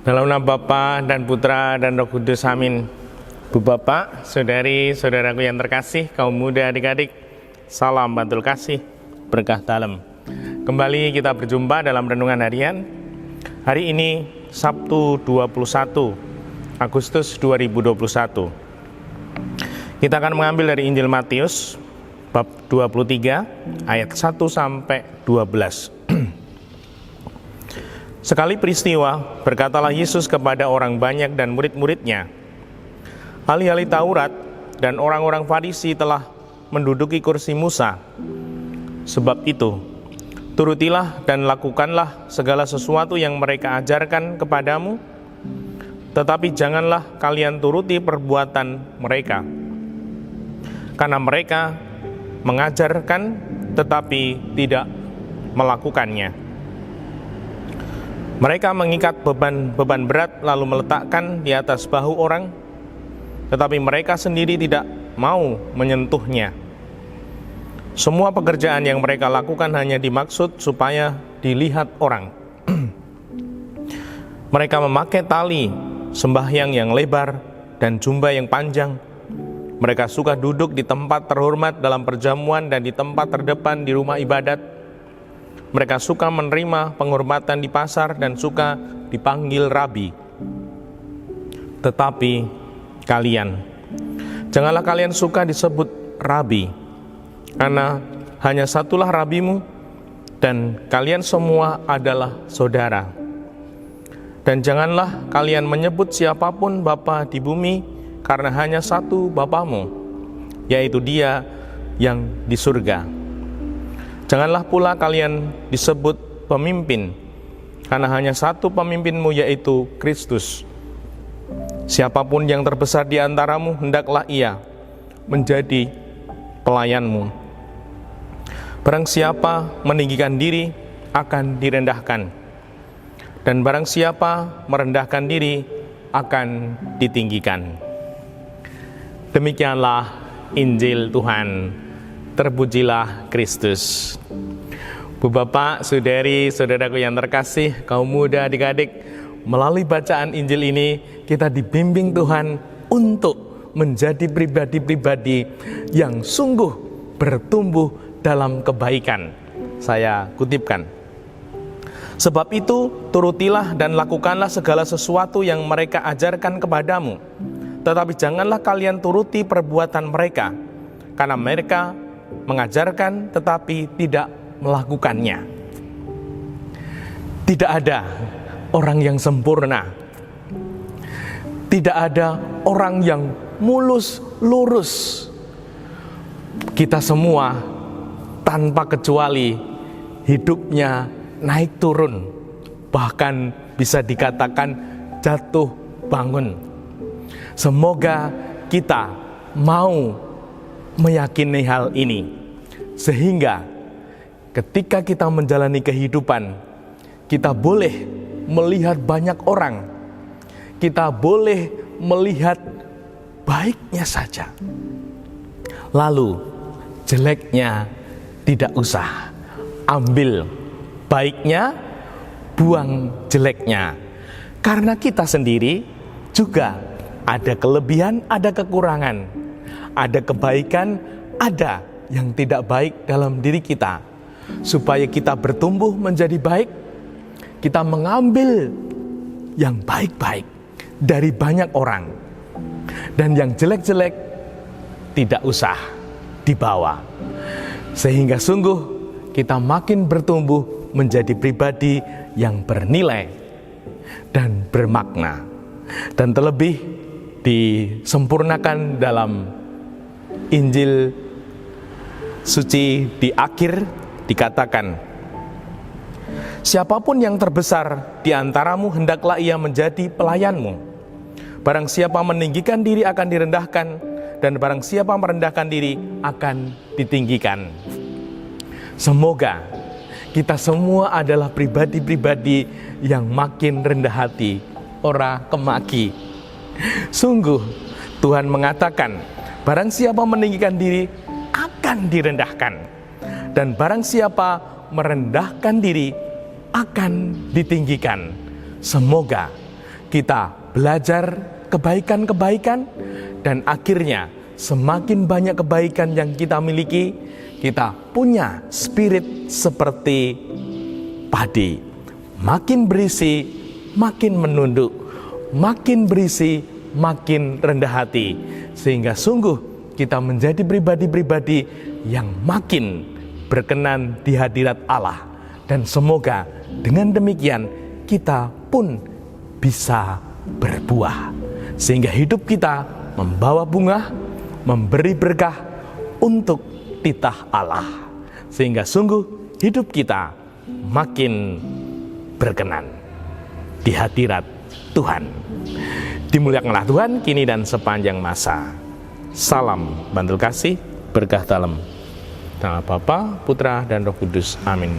Dalam nama Bapa dan Putra dan Roh Kudus, amin. Bu Bapak, saudari, saudaraku yang terkasih, kaum muda, adik-adik, salam bantul kasih, berkah dalam. Kembali kita berjumpa dalam renungan harian. Hari ini Sabtu 21 Agustus 2021. Kita akan mengambil dari Injil Matius bab 23 ayat 1 sampai 12. Sekali peristiwa, berkatalah Yesus kepada orang banyak dan murid-muridnya, ahli-ahli Taurat dan orang-orang Farisi telah menduduki kursi Musa. Sebab itu, turutilah dan lakukanlah segala sesuatu yang mereka ajarkan kepadamu, tetapi janganlah kalian turuti perbuatan mereka, karena mereka mengajarkan tetapi tidak melakukannya. Mereka mengikat beban berat lalu meletakkan di atas bahu orang, tetapi mereka sendiri tidak mau menyentuhnya. Semua pekerjaan yang mereka lakukan hanya dimaksud supaya dilihat orang. Mereka memakai tali sembahyang yang lebar dan jubah yang panjang. Mereka suka duduk di tempat terhormat dalam perjamuan dan di tempat terdepan di rumah ibadat. Mereka suka menerima penghormatan di pasar dan suka dipanggil rabi. Tetapi kalian, janganlah kalian suka disebut rabi, karena hanya satulah rabimu, dan kalian semua adalah saudara. Dan janganlah kalian menyebut siapapun bapa di bumi, karena hanya satu Bapamu, yaitu Dia yang di surga. Janganlah pula kalian disebut pemimpin, karena hanya satu pemimpinmu, yaitu Kristus. Siapapun yang terbesar di antaramu, hendaklah ia menjadi pelayanmu. Barang siapa meninggikan diri, akan direndahkan, dan barang siapa merendahkan diri, akan ditinggikan. Demikianlah Injil Tuhan. Terpujilah Kristus. Bu Bapak, saudari, saudaraku yang terkasih, kaum muda, adik-adik, melalui bacaan Injil ini kita dibimbing Tuhan untuk menjadi pribadi-pribadi yang sungguh bertumbuh dalam kebaikan. Saya kutipkan. Sebab itu, turutilah dan lakukanlah segala sesuatu yang mereka ajarkan kepadamu. Tetapi janganlah kalian turuti perbuatan mereka, karena mereka mengajarkan tetapi tidak melakukannya. Tidak ada orang yang sempurna. Tidak ada orang yang mulus lurus. Kita semua tanpa kecuali hidupnya naik turun, bahkan bisa dikatakan jatuh bangun. Semoga kita mau meyakini hal ini, sehingga ketika kita menjalani kehidupan, kita boleh melihat banyak orang, kita boleh melihat baiknya saja, lalu jeleknya tidak usah, ambil baiknya, buang jeleknya, karena kita sendiri juga ada kelebihan, ada kekurangan, ada kebaikan, ada yang tidak baik dalam diri kita. Supaya kita bertumbuh menjadi baik, kita mengambil yang baik-baik dari banyak orang, dan yang jelek-jelek tidak usah dibawa. Sehingga sungguh kita makin bertumbuh menjadi pribadi yang bernilai dan bermakna. Dan terlebih disempurnakan dalam Injil suci di akhir dikatakan, siapapun yang terbesar di antaramu, hendaklah ia menjadi pelayanmu. Barang siapa meninggikan diri akan direndahkan, dan barang siapa merendahkan diri akan ditinggikan. Semoga kita semua adalah pribadi-pribadi yang makin rendah hati, ora kemaki. Sungguh Tuhan mengatakan, barang siapa meninggikan diri akan direndahkan, dan barang siapa merendahkan diri akan ditinggikan. Semoga kita belajar kebaikan-kebaikan, dan akhirnya semakin banyak kebaikan yang kita miliki, kita punya spirit seperti padi. Makin berisi, makin menunduk. Makin berisi, makin rendah hati. Sehingga sungguh kita menjadi pribadi-pribadi yang makin berkenan di hadirat Allah. Dan semoga dengan demikian kita pun bisa berbuah. Sehingga hidup kita membawa bunga, memberi berkah untuk titah Allah. Sehingga sungguh hidup kita makin berkenan di hadirat Tuhan. Dimuliakanlah Tuhan kini dan sepanjang masa. Salam bantul kasih, berkah dalam nama Bapa, Putra, dan Roh Kudus. Amin.